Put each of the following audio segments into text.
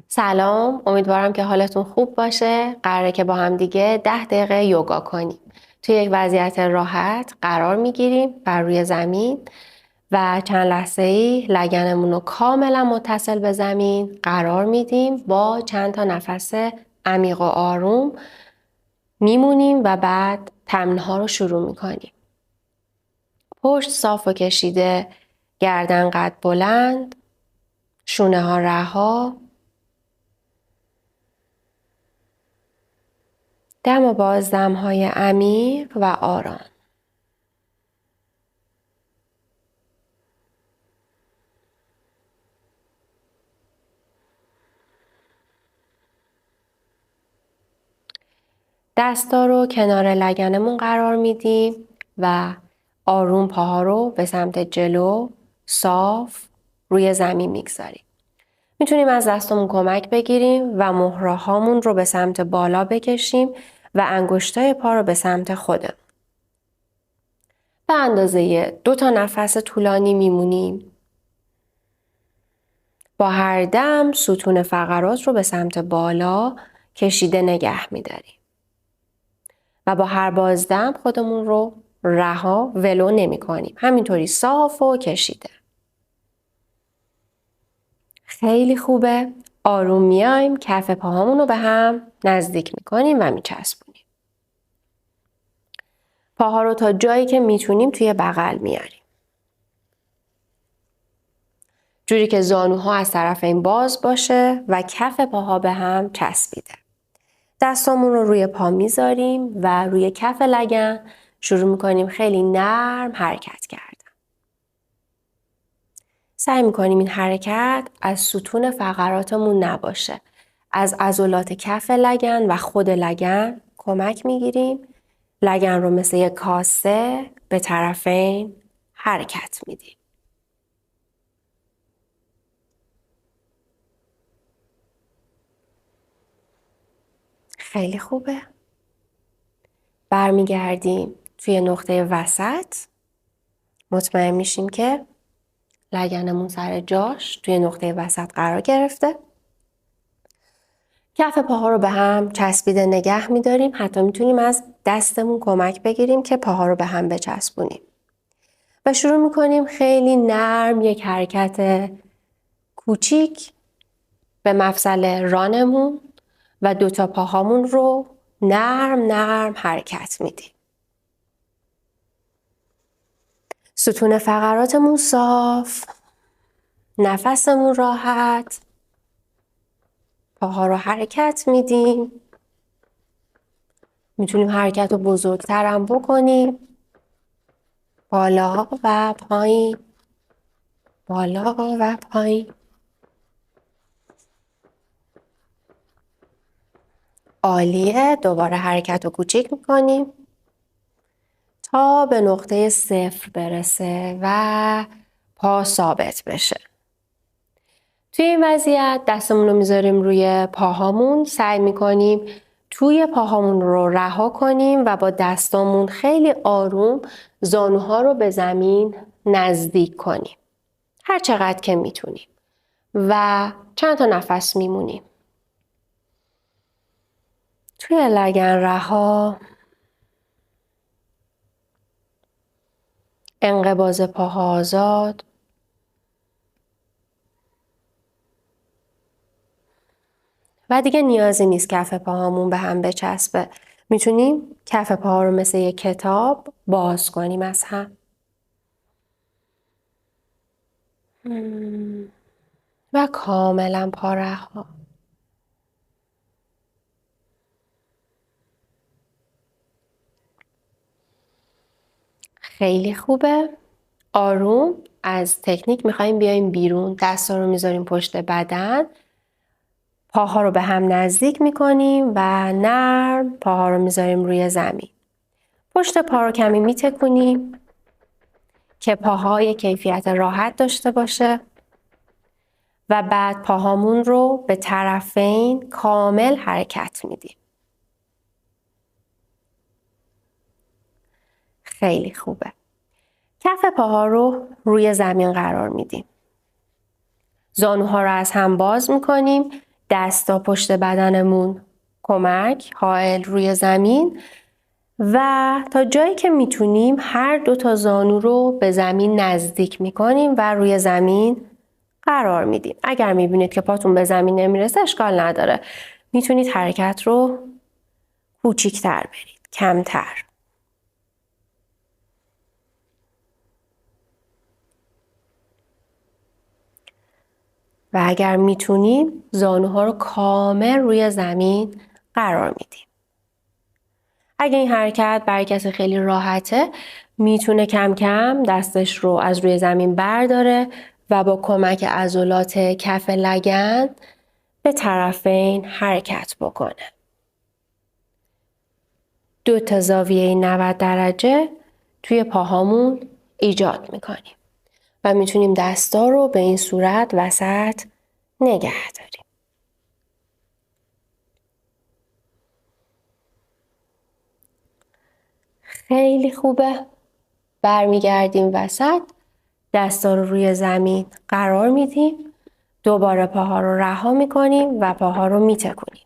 سلام، امیدوارم که حالتون خوب باشه. قراره که با هم دیگه 10 دقیقه یوگا کنیم. توی یک وضعیت راحت قرار میگیریم بر روی زمین و چند لحظه‌ای لگنمون رو کاملا متصل به زمین قرار میدیم. با چند تا نفس عمیق و آروم میمونیم و بعد تمرین‌ها رو شروع میکنیم. پشت صاف و کشیده، گردن قد بلند، شونه ها رها، دم و بازدم‌های عمیق و آرام. دستا رو کنار لگنمون قرار میدیم و آروم پاها رو به سمت جلو صاف روی زمین میگذاریم. میتونیم از دستمون کمک بگیریم و مهره‌هامون رو به سمت بالا بکشیم و انگشتای پا رو به سمت خودمون. به اندازه 2 تا نفس طولانی میمونیم. با هر دم ستون فقرات رو به سمت بالا کشیده نگه میداریم. و با هر بازدم خودمون رو رها ولو نمی کنیم. همینطوری صاف و کشیده. خیلی خوبه. آروم میایم کف پاهامون رو به هم نزدیک میکنیم و میچسبونیم. پاها رو تا جایی که میتونیم توی بغل میاریم. جوری که زانوها از طرفین باز باشه و کف پاها به هم چسبیده. دستامون رو روی پا میذاریم و روی کف لگن شروع میکنیم خیلی نرم حرکت کردن. سعی میکنیم این حرکت از ستون فقراتمون نباشه. از عضلات کف لگن و خود لگن کمک میگیریم. لگن رو مثل یک کاسه به طرفین حرکت میدیم. خیلی خوبه. برمیگردیم توی نقطه وسط. مطمئن میشیم که لگنمون سر جاش توی نقطه وسط قرار گرفته. کف پاها رو به هم چسبیده نگه می‌داریم. حتی میتونیم از دستمون کمک بگیریم که پاها رو به هم بچسبونیم. و شروع می‌کنیم خیلی نرم یک حرکت کوچیک به مفصل رانمون و 2 تا پاهامون رو نرم حرکت میدیم. ستون فقراتمون صاف، نفسمون راحت، پاها رو حرکت میدیم. میتونیم حرکت رو بزرگترم بکنیم. بالا و پایین، بالا و پایین. عالیه. دوباره حرکت رو کوچیک میکنیم تا به نقطه 0 برسه و پا ثابت بشه. توی این وضعیت دستمون رو میذاریم روی پاهامون. سعی میکنیم توی پاهامون رو رها کنیم و با دستامون خیلی آروم زانوها رو به زمین نزدیک کنیم. هر چقدر که میتونیم. و چند تا نفس میمونیم. توی لگن رها، انقباض پاها آزاد. و دیگه نیازی نیست کف پاهامون به هم بچسبه. میتونیم کف پاها رو مثل یک کتاب باز کنیم از هم. و کاملا پا رها. خیلی خوبه. آروم از تکنیک میخوایم بیایم بیرون. دستا رو میذاریم پشت بدن. پاها رو به هم نزدیک میکنیم و نرم پاها رو میذاریم روی زمین. پشت پا رو کمی میتکونیم که پاهای کیفیت راحت داشته باشه. و بعد پاهامون رو به طرفین کامل حرکت میدیم. خیلی خوبه. کف پاها رو روی زمین قرار میدیم. زانوها رو از هم باز میکنیم. دستا پشت بدنمون کمک، حائل روی زمین و تا جایی که میتونیم هر 2 تا زانو رو به زمین نزدیک میکنیم و روی زمین قرار میدیم. اگر میبینید که پاتون به زمین نمیرسه اشکال نداره. میتونید حرکت رو کوچیک‌تر برید، کمتر. و اگر میتونیم زانوها رو کامل روی زمین قرار میدیم. اگه این حرکت برای کسی خیلی راحته میتونه کم کم دستش رو از روی زمین برداره و با کمک عضلات کف لگن به طرفین حرکت بکنه. 2 تا زاویه 90 درجه توی پاهامون ایجاد میکنیم و میتونیم دستا رو به این صورت وسط نگه داریم. خیلی خوبه. برمیگردیم وسط، دستا رو روی زمین قرار میدیم، دوباره پاها رو رها میکنیم و پاها رو میتکونیم.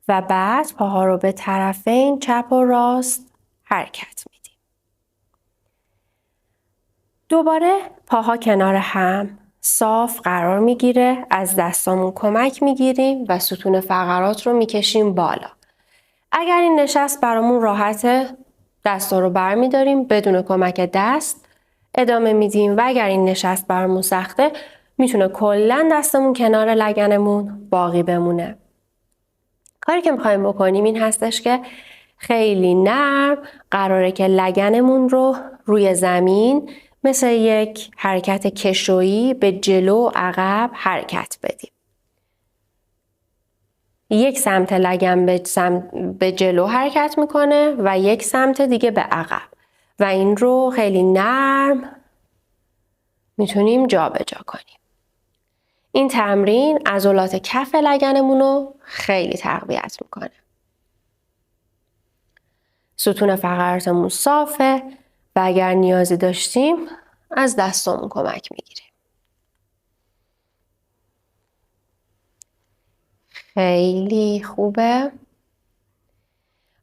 و بعد پاها رو به طرفین چپ و راست حرکت میدیم. دوباره پاها کنار هم صاف قرار میگیره، از دستامون کمک میگیریم و ستون فقرات رو میکشیم بالا. اگر این نشست برامون راحته دستا رو برمیداریم بدون کمک دست ادامه میدیم و اگر این نشست برامون سخته میتونه کلاً دستمون کنار لگنمون باقی بمونه. کاری که میخوایم بکنیم این هستش که خیلی نرم قراره که لگنمون رو روی زمین مثل یک حرکت کشویی به جلو عقب حرکت بدیم. یک سمت لگن به جلو حرکت میکنه و یک سمت دیگه به عقب و این رو خیلی نرم میتونیم جابجا کنیم. این تمرین عضلات کف لگنمون رو خیلی تقویت میکنه. ستون فقراتمون صافه و اگر نیازی داشتیم از دستامون کمک میگیریم. خیلی خوبه.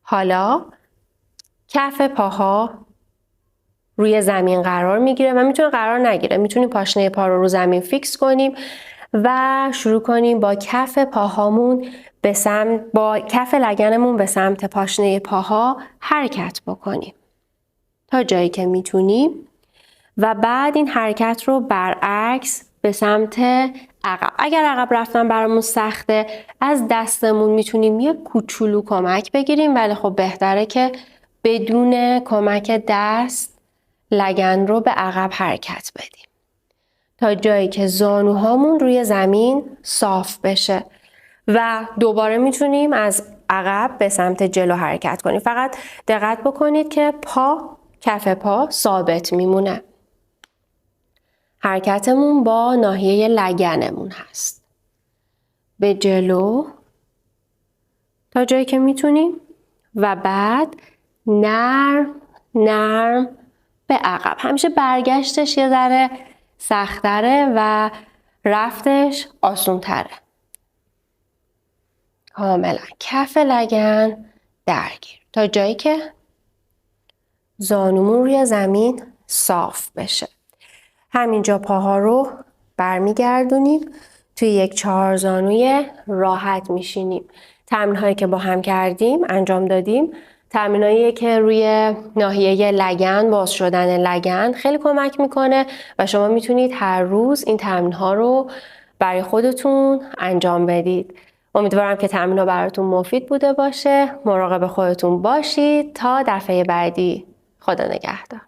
حالا کف پاها روی زمین قرار میگیره و میتونه قرار نگیره. میتونیم پاشنه پا رو زمین فیکس کنیم و شروع کنیم با کف پاهامون با کف لگنمون به سمت پاشنه پاها حرکت بکنیم تا جایی که میتونیم و بعد این حرکت رو برعکس به سمت عقب. اگر عقب رفتن برامون سخته از دستمون میتونیم یک کوچولو کمک بگیریم ولی خب بهتره که بدون کمک دست لگن رو به عقب حرکت بدیم تا جایی که زانوهامون روی زمین صاف بشه و دوباره میتونیم از عقب به سمت جلو حرکت کنیم. فقط دقت بکنید که کف پا ثابت میمونه. حرکتمون با ناحیه لگنمون هست. به جلو تا جایی که میتونیم و بعد نرم به عقب. همیشه برگشتش یه ذره سخت‌تره و رفتش آسون‌تره. کاملا کف لگن درگیر تا جایی که زانومون روی زمین صاف بشه. همینجا پاها رو برمیگردونیم توی یک 4 زانوی راحت میشینیم. تمرین‌هایی که با هم کردیم انجام دادیم تمریناییه که روی ناحیه لگن باز شدن لگن خیلی کمک میکنه و شما میتونید هر روز این تمرین‌ها رو برای خودتون انجام بدید. امیدوارم که تمرین‌ها براتون مفید بوده باشه. مراقب خودتون باشید تا دفعه بعدی. خدا نگهدار.